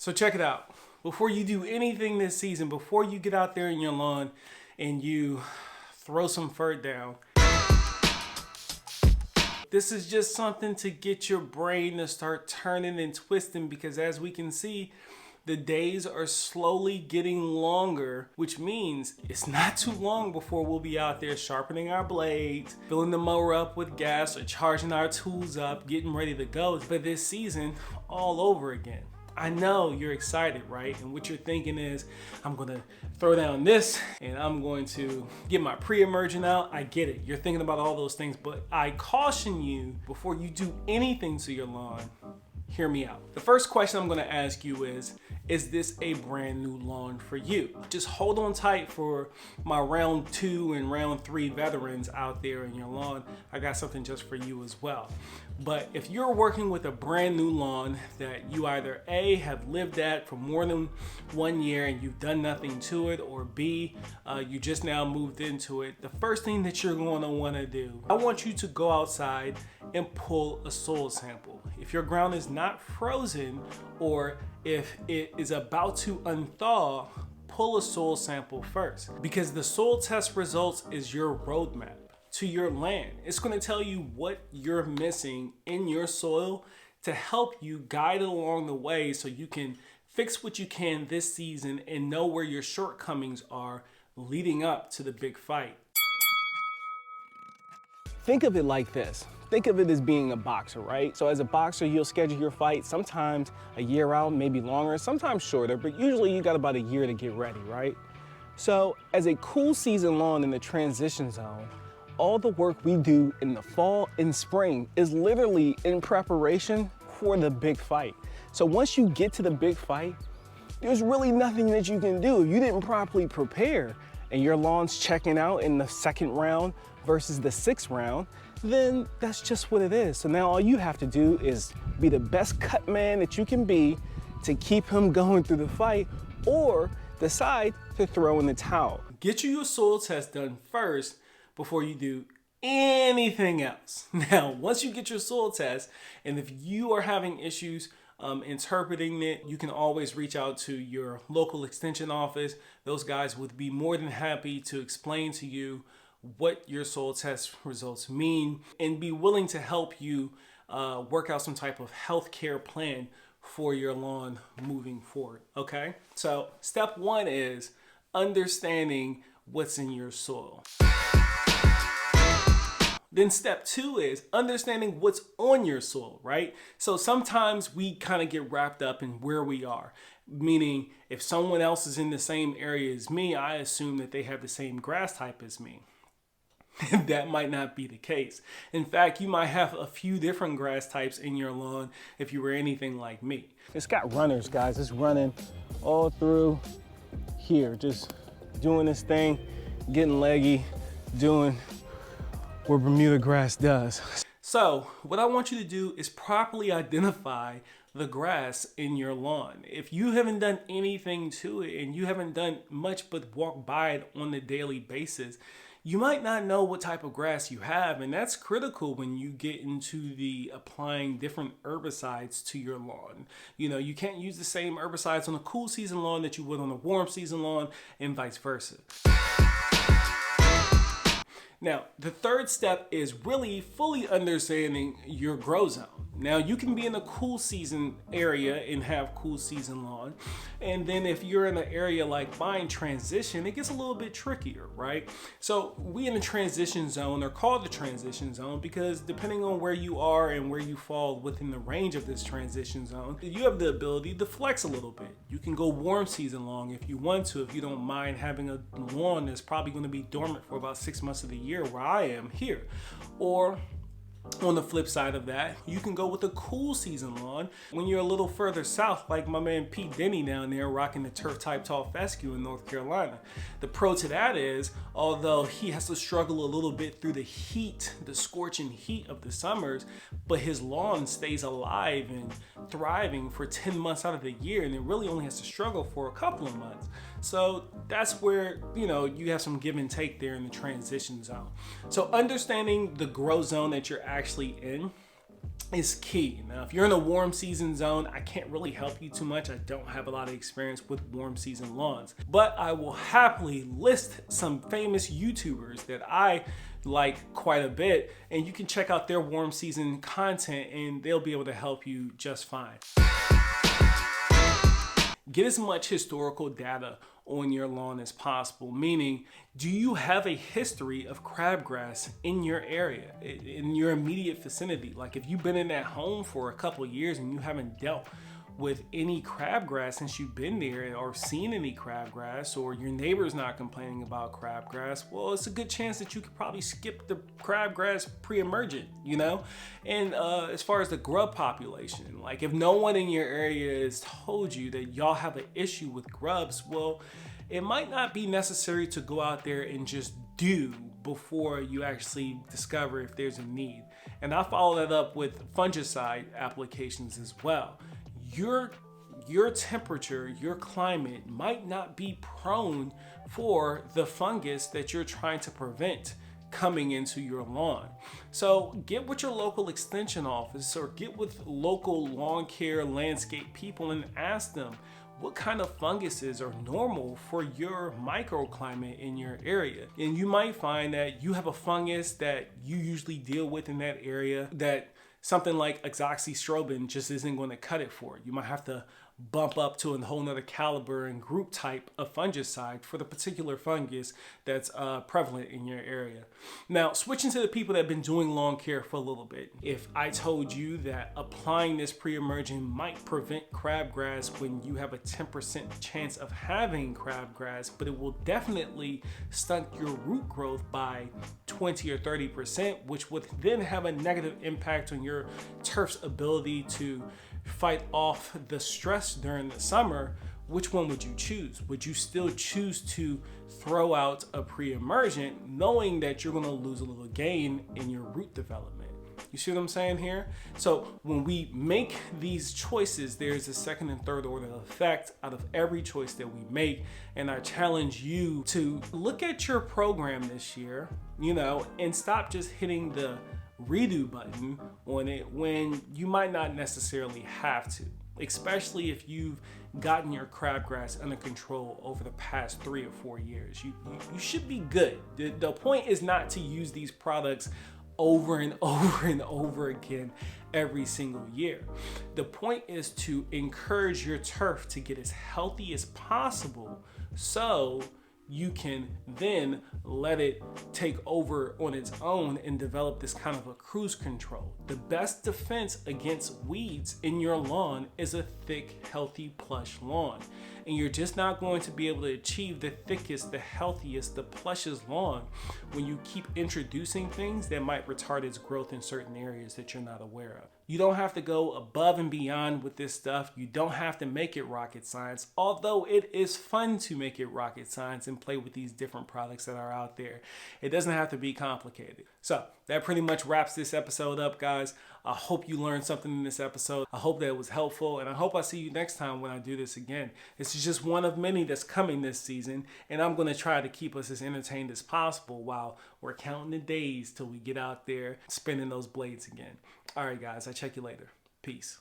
So check it out. Before you do anything this season, before you get out there in your lawn and you throw some fert down, this is just something to get your brain to start turning and twisting, because as we can see, the days are slowly getting longer, which means it's not too long before we'll be out there sharpening our blades, filling the mower up with gas, or charging our tools up, getting ready to go for this season all over again. I know you're excited, right? And what you're thinking is, I'm gonna throw down this and I'm going to get my pre-emergent out. I get it. You're thinking about all those things, but I caution you, before you do anything to your lawn, hear me out. The first question I'm gonna ask you is this a brand new lawn for you? Just hold on tight for my round 2 and round 3 veterans out there in your lawn. I got something just for you as well. But if you're working with a brand new lawn that you either A, have lived at for more than 1 year and you've done nothing to it, or B, you just now moved into it, the first thing that you're going to want to do, I want you to go outside and pull a soil sample. If your ground is not frozen, or if it is about to unthaw, pull a soil sample first, because the soil test results is your roadmap to your land. It's going to tell you what you're missing in your soil to help you guide along the way, so you can fix what you can this season and know where your shortcomings are leading up to the big fight. Think of it like this. Think of it as being a boxer, right? So as a boxer, you'll schedule your fight sometimes a year out, maybe longer, sometimes shorter, but usually you got about a year to get ready, right? So as a cool season lawn in the transition zone, all the work we do in the fall and spring is literally in preparation for the big fight. So once you get to the big fight, there's really nothing that you can do. If you didn't properly prepare and your lawn's checking out in the 2nd round versus the 6th round, then that's just what it is. So now all you have to do is be the best cut man that you can be to keep him going through the fight, or decide to throw in the towel. Get you your soil test done first before you do anything else. Now, once you get your soil test, and if you are having issues interpreting it, you can always reach out to your local extension office. Those guys would be more than happy to explain to you what your soil test results mean, and be willing to help you work out some type of health care plan for your lawn moving forward, okay? So step 1 is understanding what's in your soil. Then step 2 is understanding what's on your soil, right? So sometimes we kind of get wrapped up in where we are, meaning if someone else is in the same area as me, I assume that they have the same grass type as me. That might not be the case. In fact, you might have a few different grass types in your lawn if you were anything like me. It's got runners, guys. It's running all through here, just doing this thing, getting leggy, doing what Bermuda grass does. So what I want you to do is properly identify the grass in your lawn. If you haven't done anything to it and you haven't done much but walk by it on a daily basis, you might not know what type of grass you have, and that's critical when you get into the applying different herbicides to your lawn. You know, you can't use the same herbicides on a cool season lawn that you would on a warm season lawn, and vice versa. Now, the third step is really fully understanding your grow zone. Now, you can be in a cool season area and have cool season lawn. And then if you're in an area like mine, transition, it gets a little bit trickier, right? So we in the transition zone are called the transition zone because depending on where you are and where you fall within the range of this transition zone, you have the ability to flex a little bit. You can go warm season long if you want to, if you don't mind having a lawn that's probably going to be dormant for about 6 months of the year where I am here. Or on the flip side of that, you can go with a cool season lawn when you're a little further south, like my man Pete Denny down there rocking the turf type tall fescue in North Carolina. The pro to that is, although he has to struggle a little bit through the heat, the scorching heat of the summers, but his lawn stays alive and thriving for 10 months out of the year, and it really only has to struggle for a couple of months. So that's where, you have some give and take there in the transition zone. So understanding the grow zone that you're actually in, is key. Now, if you're in a warm season zone, I can't really help you too much. I don't have a lot of experience with warm season lawns, but I will happily list some famous YouTubers that I like quite a bit, and you can check out their warm season content and they'll be able to help you just fine. Get as much historical data on your lawn as possible, meaning, do you have a history of crabgrass in your area, in your immediate vicinity? Like if you've been in that home for a couple of years and you haven't dealt with any crabgrass since you've been there, or seen any crabgrass, or your neighbor's not complaining about crabgrass, well, it's a good chance that you could probably skip the crabgrass pre-emergent, you know? And as far as the grub population, like if no one in your area has told you that y'all have an issue with grubs, well, it might not be necessary to go out there and just do before you actually discover if there's a need. And I follow that up with fungicide applications as well. Your temperature, your climate might not be prone for the fungus that you're trying to prevent coming into your lawn. So get with your local extension office or get with local lawn care landscape people and ask them what kind of funguses are normal for your microclimate in your area. And you might find that you have a fungus that you usually deal with in that area that something like azoxystrobin just isn't going to cut it for. You might have to bump up to a whole nother caliber and group type of fungicide for the particular fungus that's prevalent in your area. Now, switching to the people that have been doing lawn care for a little bit. If I told you that applying this pre-emergent might prevent crabgrass when you have a 10% chance of having crabgrass, but it will definitely stunt your root growth by 20 or 30%, which would then have a negative impact on your turf's ability to fight off the stress during the summer, which one would you choose? Would you still choose to throw out a pre-emergent knowing that you're going to lose a little gain in your root development? You see what I'm saying here? So when we make these choices, there's a second and third order effect out of every choice that we make. And I challenge you to look at your program this year, you know, and stop just hitting the redo button on it when you might not necessarily have to, especially if you've gotten your crabgrass under control over the past 3 or 4 years. You should be good. The point is not to use these products over and over and over again every single year. The point is to encourage your turf to get as healthy as possible so you can then let it take over on its own and develop this kind of a cruise control. The best defense against weeds in your lawn is a thick, healthy, plush lawn. And you're just not going to be able to achieve the thickest, the healthiest, the plushest lawn when you keep introducing things that might retard its growth in certain areas that you're not aware of. You don't have to go above and beyond with this stuff. You don't have to make it rocket science, although it is fun to make it rocket science and play with these different products that are out there. It doesn't have to be complicated. So that pretty much wraps this episode up, guys. I hope you learned something in this episode. I hope that it was helpful, and I hope I see you next time when I do this again. This is just one of many that's coming this season, and I'm going to try to keep us as entertained as possible while we're counting the days till we get out there spinning those blades again. All right, guys, I'll check you later. Peace.